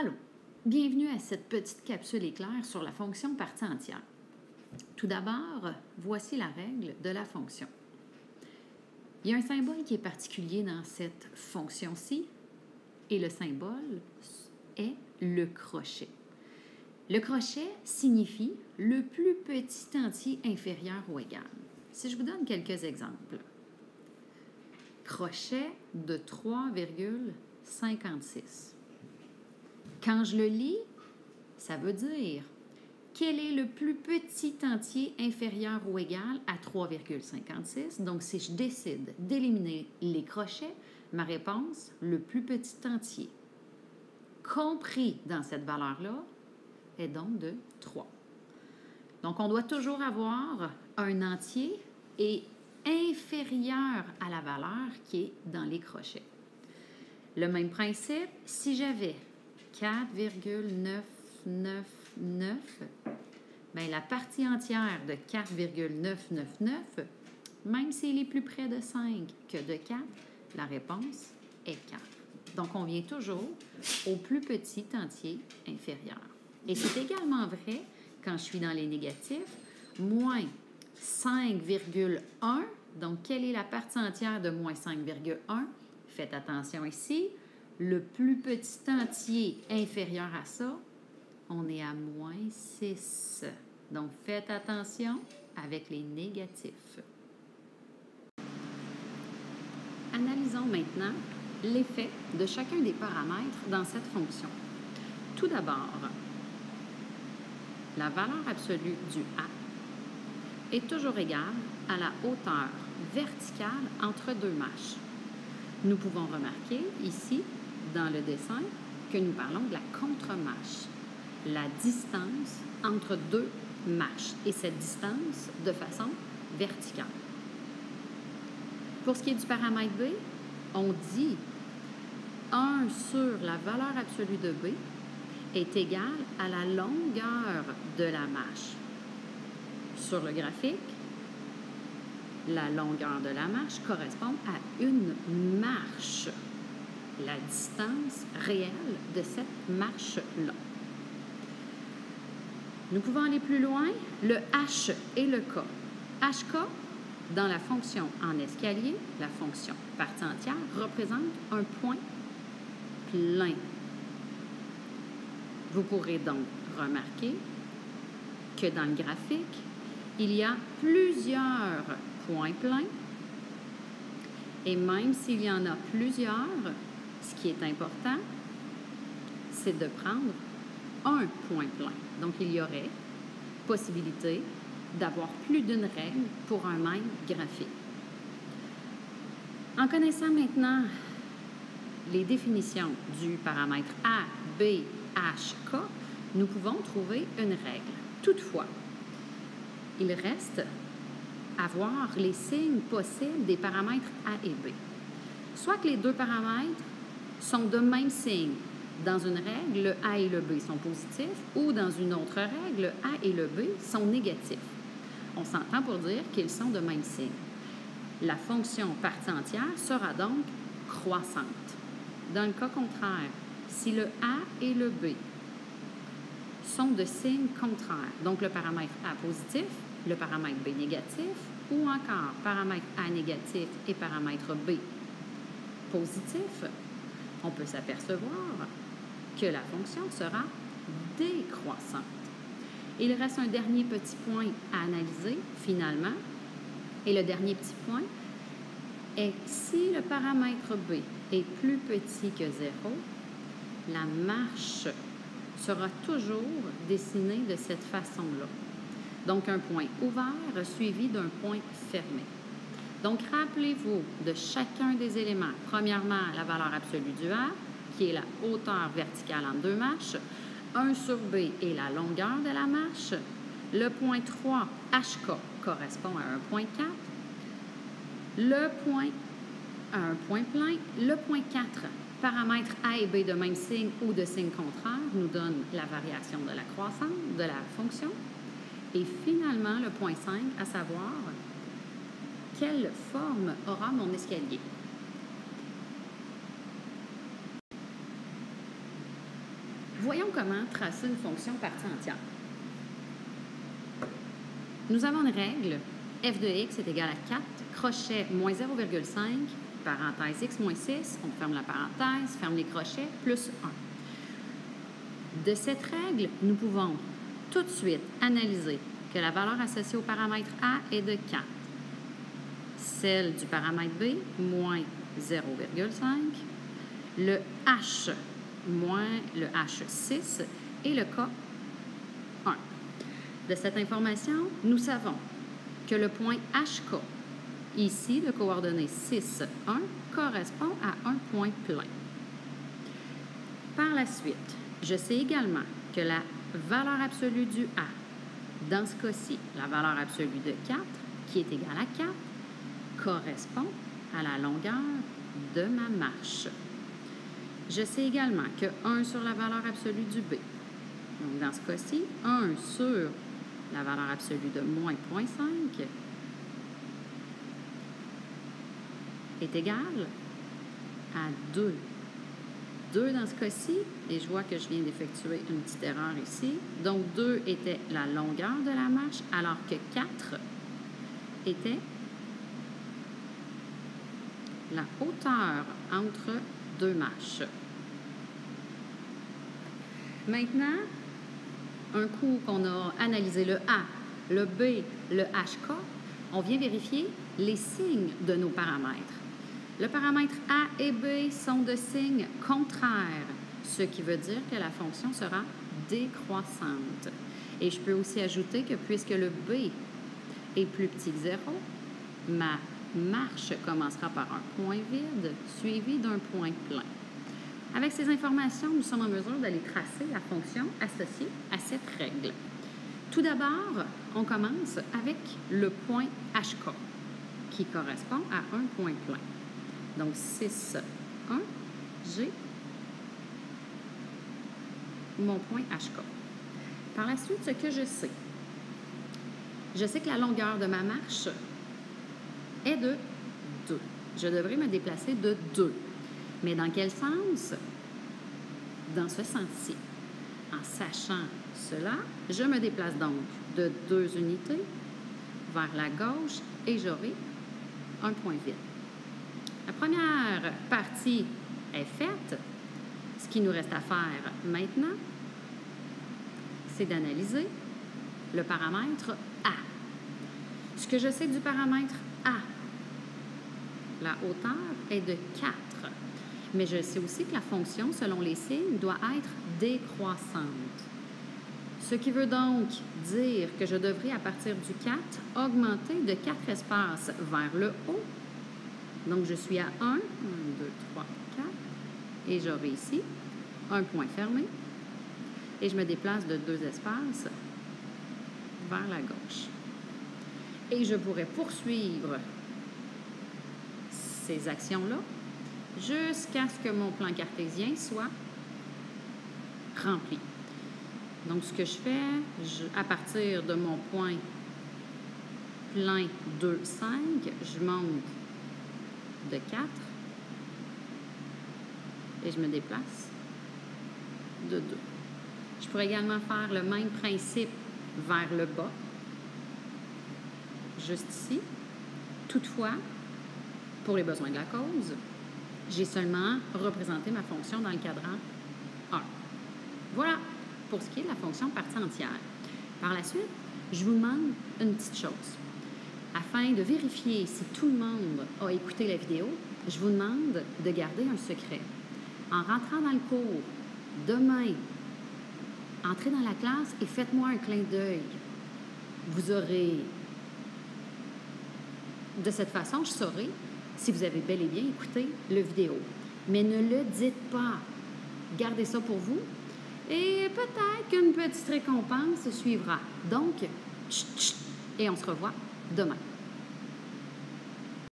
Allô, bienvenue à cette petite capsule éclair sur la fonction partie entière. Tout d'abord, voici la règle de la fonction. Il y a un symbole qui est particulier dans cette fonction-ci et le symbole est le crochet. Le crochet signifie le plus petit entier inférieur ou égal. Si je vous donne quelques exemples. Crochet de 3,56. Quand je le lis, ça veut dire quel est le plus petit entier inférieur ou égal à 3,56. Donc, si je décide d'éliminer les crochets, ma réponse, le plus petit entier compris dans cette valeur-là est donc de 3. Donc, on doit toujours avoir un entier et inférieur à la valeur qui est dans les crochets. Le même principe, si j'avais 4,999, bien, la partie entière de 4,999, même s'il est plus près de 5 que de 4, la réponse est 4. Donc, on vient toujours au plus petit entier inférieur. Et c'est également vrai quand je suis dans les négatifs, moins 5,1. Donc, quelle est la partie entière de moins 5,1? Faites attention ici. Le plus petit entier inférieur à ça, on est à moins 6. Donc, faites attention avec les négatifs. Analysons maintenant l'effet de chacun des paramètres dans cette fonction. Tout d'abord, la valeur absolue du A est toujours égale à la hauteur verticale entre deux mâches. Nous pouvons remarquer ici, dans le dessin, que nous parlons de la contre-mâche, la distance entre deux mâches, et cette distance de façon verticale. Pour ce qui est du paramètre B, on dit 1 sur la valeur absolue de B est égal à la longueur de la mâche. Sur le graphique, la longueur de la mâche correspond à une marche, la distance réelle de cette marche-là. Nous pouvons aller plus loin, le H et le K. HK, dans la fonction en escalier, la fonction partie entière, représente un point plein. Vous pourrez donc remarquer que dans le graphique, il y a plusieurs points pleins et même s'il y en a plusieurs, ce qui est important, c'est de prendre un point plein. Donc, il y aurait possibilité d'avoir plus d'une règle pour un même graphique. En connaissant maintenant les définitions du paramètre A, B, H, K, nous pouvons trouver une règle. Toutefois, il reste à voir les signes possibles des paramètres A et B. Soit que les deux paramètres sont de même signe. Dans une règle, le A et le B sont positifs, ou dans une autre règle, le A et le B sont négatifs. On s'entend pour dire qu'ils sont de même signe. La fonction partie entière sera donc croissante. Dans le cas contraire, si le A et le B sont de signe contraire, donc le paramètre A positif, le paramètre B négatif, ou encore paramètre A négatif et paramètre B positif, on peut s'apercevoir que la fonction sera décroissante. Il reste un dernier petit point à analyser, finalement. Et le dernier petit point est si le paramètre B est plus petit que 0, la marche sera toujours dessinée de cette façon-là. Donc, un point ouvert suivi d'un point fermé. Donc, rappelez-vous de chacun des éléments. Premièrement, la valeur absolue du A, qui est la hauteur verticale entre deux mâches. 1 sur B est la longueur de la mâche. Le point 3, HK, correspond à un point 4. Le point à un point plein. Le point 4, paramètres A et B de même signe ou de signe contraire, nous donne la variation de la croissance de la fonction. Et finalement, le point 5, à savoir quelle forme aura mon escalier. Voyons comment tracer une fonction partie entière. Nous avons une règle, f de x est égal à 4, crochet moins 0,5, parenthèse x moins 6, on ferme la parenthèse, ferme les crochets, plus 1. De cette règle, nous pouvons tout de suite analyser que la valeur associée au paramètre A est de 4. Celle du paramètre B, moins 0,5. Le H, moins le H6 et le K, 1. De cette information, nous savons que le point HK, ici de coordonnées 6, 1, correspond à un point plein. Par la suite, je sais également que la valeur absolue du A, dans ce cas-ci, la valeur absolue de 4, qui est égale à 4, correspond à la longueur de ma marche. Je sais également que 1 sur la valeur absolue du B, donc dans ce cas-ci, 1 sur la valeur absolue de moins 0,5 est égal à 2. 2 dans ce cas-ci, et je vois que je viens d'effectuer une petite erreur ici. Donc, 2 était la longueur de la marche, alors que 4 était la hauteur entre deux marches. Maintenant, un coup qu'on a analysé le A, le B, le HK, on vient vérifier les signes de nos paramètres. Le paramètre A et B sont de signes contraires, ce qui veut dire que la fonction sera décroissante. Et je peux aussi ajouter que puisque le B est plus petit que 0, ma marche commencera par un point vide suivi d'un point plein. Avec ces informations, nous sommes en mesure d'aller tracer la fonction associée à cette règle. Tout d'abord, on commence avec le point HK, qui correspond à un point plein. Donc, 6, 1, j'ai mon point HK. Par la suite, ce que je sais que la longueur de ma marche est de 2. Je devrais me déplacer de 2. Mais dans quel sens? Dans ce sens-ci. En sachant cela, je me déplace donc de 2 unités vers la gauche et j'aurai un point vide. La première partie est faite. Ce qui nous reste à faire maintenant, c'est d'analyser le paramètre A. Ce que je sais du paramètre A, la hauteur est de 4. Mais je sais aussi que la fonction, selon les signes, doit être décroissante. Ce qui veut donc dire que je devrais, à partir du 4, augmenter de 4 espaces vers le haut. Donc, je suis à 1, 2, 3, 4, et j'aurai ici un point fermé. Et je me déplace de 2 espaces vers la gauche. Et je pourrais poursuivre ces actions-là jusqu'à ce que mon plan cartésien soit rempli. Donc, ce que je fais, à partir de mon point plein 2, 5, je monte de 4 et je me déplace de 2. Je pourrais également faire le même principe vers le bas, juste ici. Toutefois, pour les besoins de la cause, j'ai seulement représenté ma fonction dans le cadran 1. Voilà pour ce qui est de la fonction partie entière. Par la suite, je vous demande une petite chose. Afin de vérifier si tout le monde a écouté la vidéo, je vous demande de garder un secret. En rentrant dans le cours, demain, entrez dans la classe et faites-moi un clin d'œil. Vous aurez... De cette façon, je saurai si vous avez bel et bien écouté la vidéo. Mais ne le dites pas. Gardez ça pour vous. Et peut-être qu'une petite récompense suivra. Donc, et on se revoit demain.